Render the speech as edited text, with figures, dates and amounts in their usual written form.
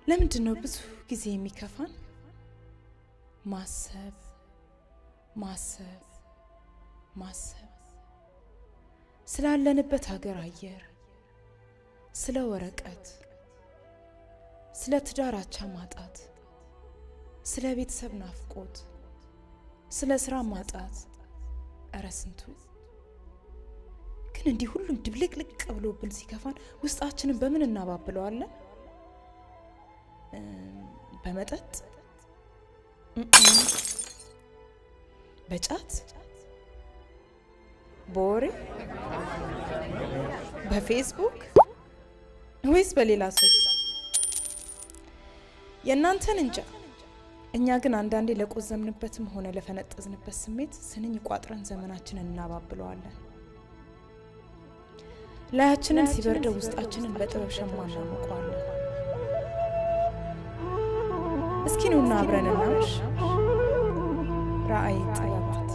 ለምንድነው ብዙ ጊዜ የሚከፋን ማሰብ ስላለንበት ሀገር አየር ስለ ወረቀት ስለ ትዳራቻ ማጣት ስለ ቤተሰብ ናፍቆት ስለ ስራ ማጣት አረስንቱ ግን እንዲህ ሁሉም ድብልቅልቅ ብሎብን ሲከፋን ውስጣችንን በምን እናባብለዋለን በመጠጥ በጫት ቦሬ በፌስቡክ ወይስ በሌላ ሱስ የናንተን እንጃ እኛ ግን አንዳንዴ ለቆዘምንበትም ሆነ ለፈነጠዝንበት ስሜት ስንኝ ቋጥረን ዘመናችንን እናባብለዋለን ላያችንን ሲበርደው ውስጣችንን በጥበብ ሸማና እናሞቀዋለን እስኪ ነውና አብረንና ራእይ ጥበባት